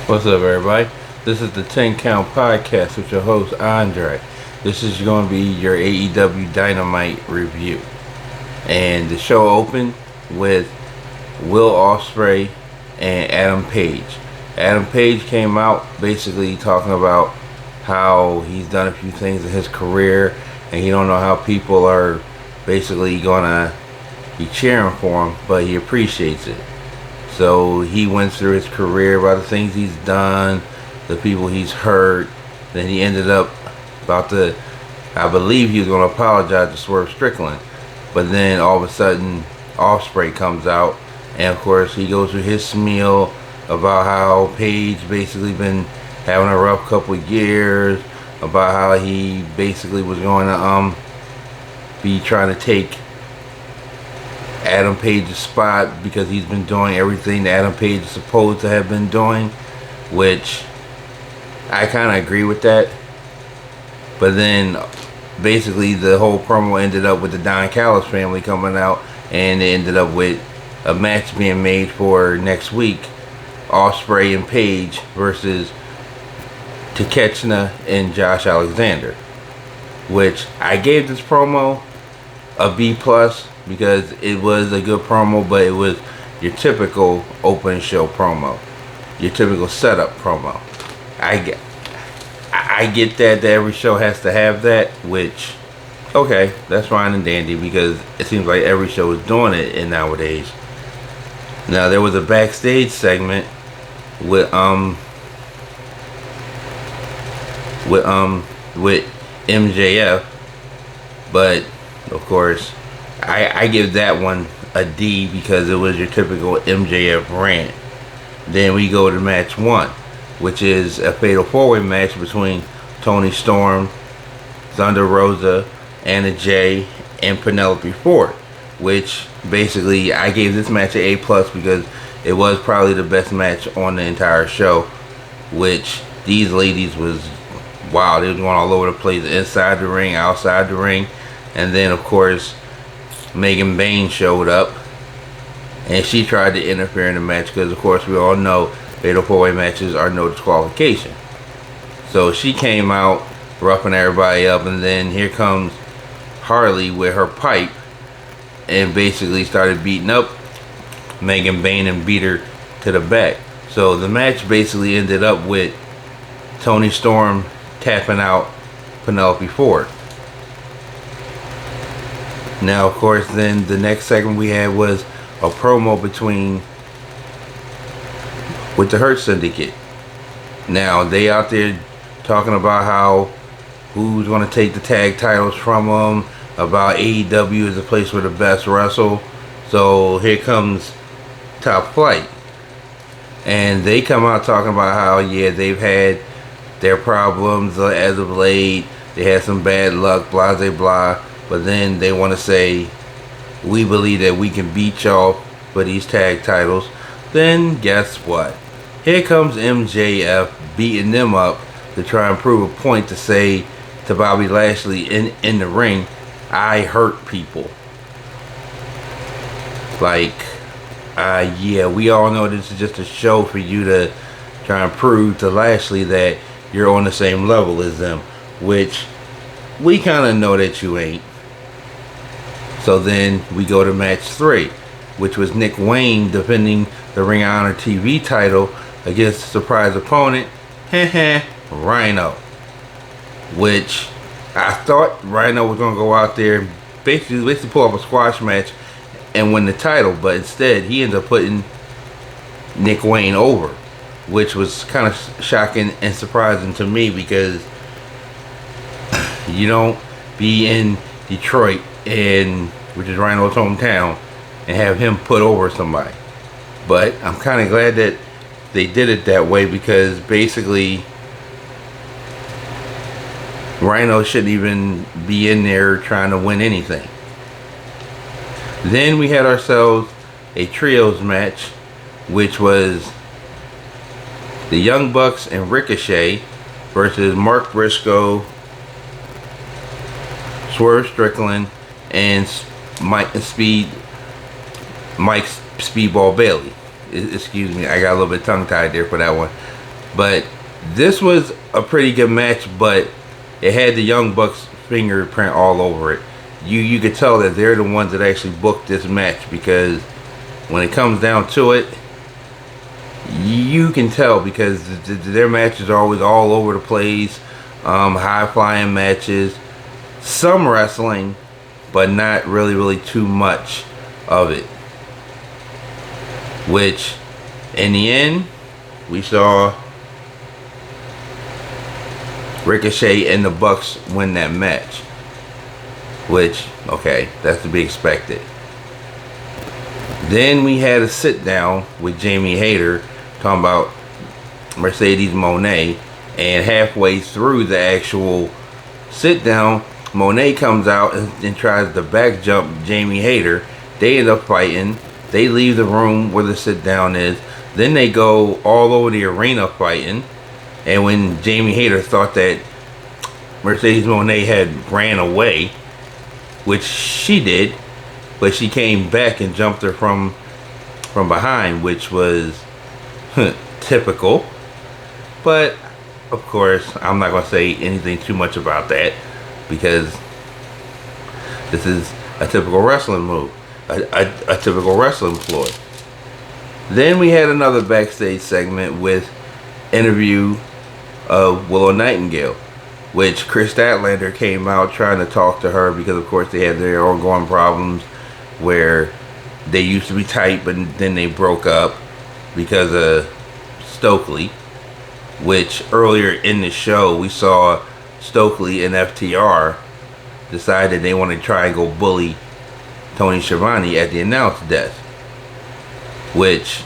What's up, everybody? This is the 10 Count Podcast with your host, Andre. This is going to be your AEW Dynamite review. And the show opened with Will Ospreay and Adam Page. Adam Page came out basically talking about how he's done a few things in his career and he don't know how people are basically going to be cheering for him, but he appreciates it. So he went through his career about the things he's done, the people he's hurt. Then he ended up I believe he was going to apologize to Swerve Strickland. But then all of a sudden, Ospreay comes out. And of course, he goes through his spiel about how Paige basically been having a rough couple of years. About how he basically was going to be trying to take Adam Page's spot because he's been doing everything that Adam Page is supposed to have been doing, which I kind of agree with that. But then basically the whole promo ended up with the Don Callis family coming out, and it ended up with a match being made for next week, Ospreay and Page versus Takeshita and Josh Alexander, which I gave this promo a B+ because it was a good promo, but it was your typical open show promo, your typical setup promo. I get that every show has to have that, which, okay, that's fine and dandy because it seems like every show is doing it nowadays. Now there was a backstage segment with MJF, but of course I give that one a D because it was your typical MJF rant. Then we go to match 1, which is a fatal 4-way match between Toni Storm, Thunder Rosa, Anna Jay, and Penelope Ford, which basically I gave this match an A+ because it was probably the best match on the entire show, which these ladies was, wow, they was going all over the place, inside the ring, outside the ring. And then of course Megan Bayne showed up and she tried to interfere in the match because of course we all know fatal 4-way matches are no disqualification. So she came out roughing everybody up, and then here comes Harley with her pipe and basically started beating up Megan Bayne and beat her to the back. So the match basically ended up with Toni Storm tapping out Penelope Ford. Now, of course, then the next segment we had was a promo with the Hurt Syndicate. Now, they out there talking about how who's going to take the tag titles from them, about AEW is a place where the best wrestle. So here comes Top Flight. And they come out talking about how, yeah, they've had their problems as of late. They had some bad luck, blah, blah, blah. But then they want to say, we believe that we can beat y'all for these tag titles. Then guess what? Here comes MJF beating them up to try and prove a point to say to Bobby Lashley in the ring, I hurt people. Like, yeah, we all know this is just a show for you to try and prove to Lashley that you're on the same level as them, which we kind of know that you ain't. So then we go to match 3, which was Nick Wayne defending the Ring of Honor TV title against a surprise opponent, Rhino. Which I thought Rhino was going to go out there and basically pull up a squash match and win the title, but instead he ended up putting Nick Wayne over, which was kind of shocking and surprising to me because you don't be in Detroit, which is Rhino's hometown, and have him put over somebody. But I'm kind of glad that they did it that way because basically Rhino shouldn't even be in there trying to win anything. Then we had ourselves a trios match, which was the Young Bucks and Ricochet versus Mark Briscoe, Swerve Strickland, and Mike Speedball Bailey. Excuse me, I got a little bit tongue tied there for that one. But this was a pretty good match, but it had the Young Bucks fingerprint all over it. You could tell that they're the ones that actually booked this match, because when it comes down to it, you can tell, because their matches are always all over the place, high flying matches, some wrestling, but not really too much of it. Which, in the end, we saw Ricochet and the Bucks win that match. Which, okay, that's to be expected. Then we had a sit down with Jamie Hayter talking about Mercedes Moné, and halfway through the actual sit down, Moné comes out and tries to back jump Jamie Hayter. They end up fighting. They leave the room where the sit down is. Then they go all over the arena fighting. And when Jamie Hayter thought that Mercedes Moné had ran away, which she did, but she came back and jumped her from behind, which was typical. But of course, I'm not going to say anything too much about that, because this is a typical wrestling move, a typical wrestling ploy. Then we had another backstage segment with interview of Willow Nightingale, which Chris Statlander came out trying to talk to her, because of course they had their ongoing problems where they used to be tight, but then they broke up because of Stokely. Which earlier in the show we saw Stokely and FTR decided they want to try and go bully Tony Schiavone at the announce desk, which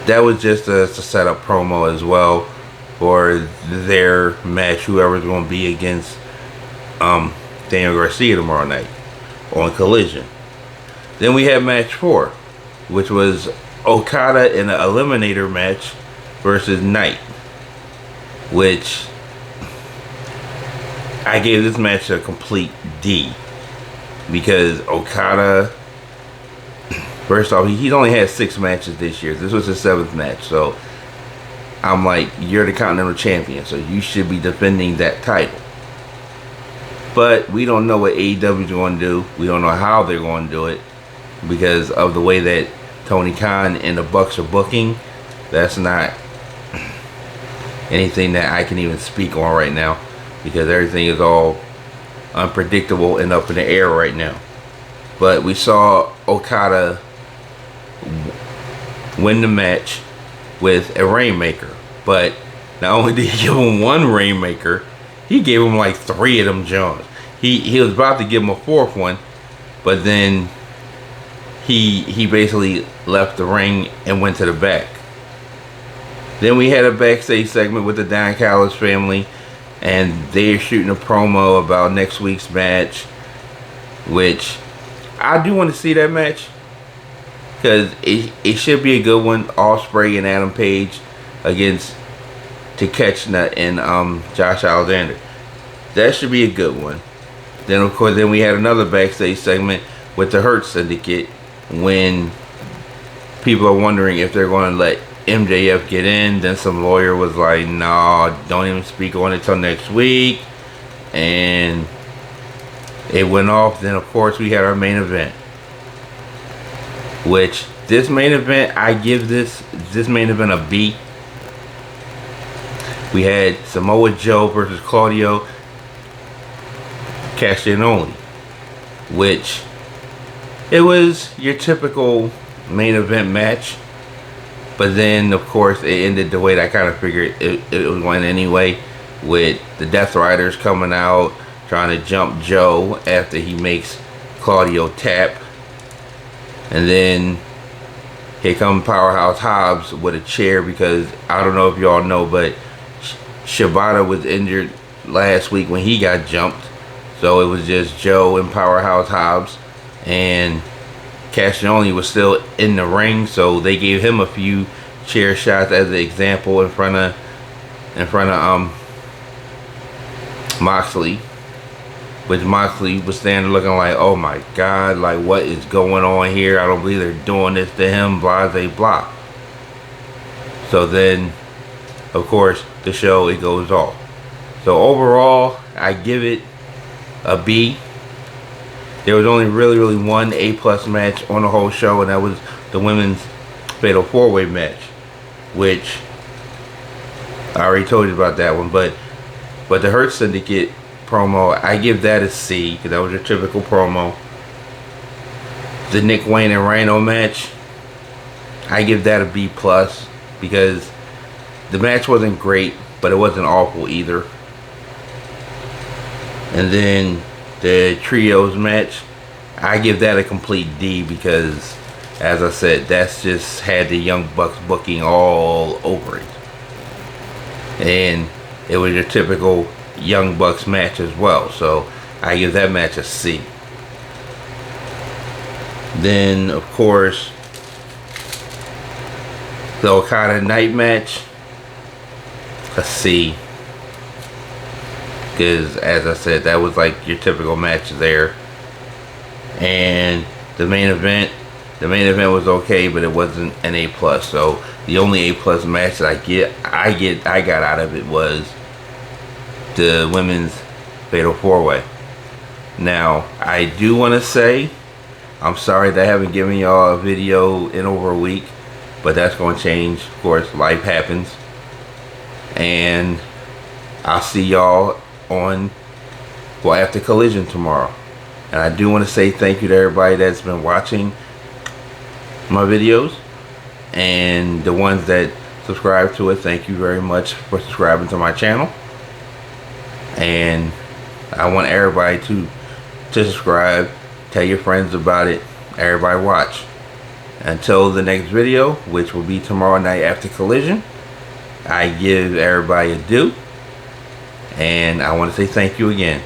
that was just a setup promo as well for their match, whoever's going to be against Daniel Garcia tomorrow night on Collision. Then we had match 4, which was Okada in an eliminator match versus Knight, which I gave this match a complete D, because Okada, first off, he's only had 6 matches this year. This was his 7th match, so I'm like, you're the Continental Champion, so you should be defending that title. But we don't know what AEW is going to do. We don't know how they're going to do it, because of the way that Tony Khan and the Bucks are booking. That's not anything that I can even speak on right now, because everything is all unpredictable and up in the air right now. But we saw Okada win the match with a Rainmaker, but not only did he give him one Rainmaker, he gave him like 3 of them Jones. He was about to give him a 4th one, but then he basically left the ring and went to the back. Then we had a backstage segment with the Don Callis family, and they're shooting a promo about next week's match, which I do want to see that match, because it should be a good one. Ospreay and Adam Page against Takeshita and Josh Alexander. That should be a good one. Then of course, then we had another backstage segment with the Hurt Syndicate, when people are wondering if they're going to let MJF get in. Then some lawyer was like, no, don't even speak on it till next week, and it went off. Then of course we had our main event, which this main event, I give this main event a B. We had Samoa Joe versus Claudio Castagnoli, which it was your typical main event match. But then, of course, it ended the way that I kind of figured it was going anyway, with the Death Riders coming out, trying to jump Joe after he makes Claudio tap. And then here come Powerhouse Hobbs with a chair, because I don't know if y'all know, but Shibata was injured last week when he got jumped. So it was just Joe and Powerhouse Hobbs, and Castagnoli was still in the ring, so they gave him a few chair shots as an example in front of Moxley, which Moxley was standing looking like, oh my god, like what is going on here? I don't believe they're doing this to him, blah blah blah. So then of course, the show, it goes off. So overall, I give it a B. There was only really one A plus match on the whole show, and that was the women's fatal 4-way match, which I already told you about that one. But the Hurt Syndicate promo, I give that a C, because that was your typical promo. The Nick Wayne and Rhino match, I give that a B plus, because the match wasn't great, but it wasn't awful either. And then the trios match, I give that a complete D, because as I said, that's just had the Young Bucks booking all over it. And it was your typical Young Bucks match as well, so I give that match a C. Then of course, the Okada night match, a C, because as I said, that was like your typical match there. And the main event was okay, but it wasn't an A plus. So the only A plus match that I got out of it was the women's fatal 4-way. Now I do want to say, I'm sorry that I haven't given y'all a video in over a week, but that's going to change. Of course, life happens. And I'll see y'all after Collision tomorrow. And I do want to say thank you to everybody that's been watching my videos, and the ones that subscribe to it, thank you very much for subscribing to my channel. And I want everybody to subscribe, tell your friends about it, everybody watch. Until the next video, which will be tomorrow night after Collision, I give everybody a due, and I want to say thank you again.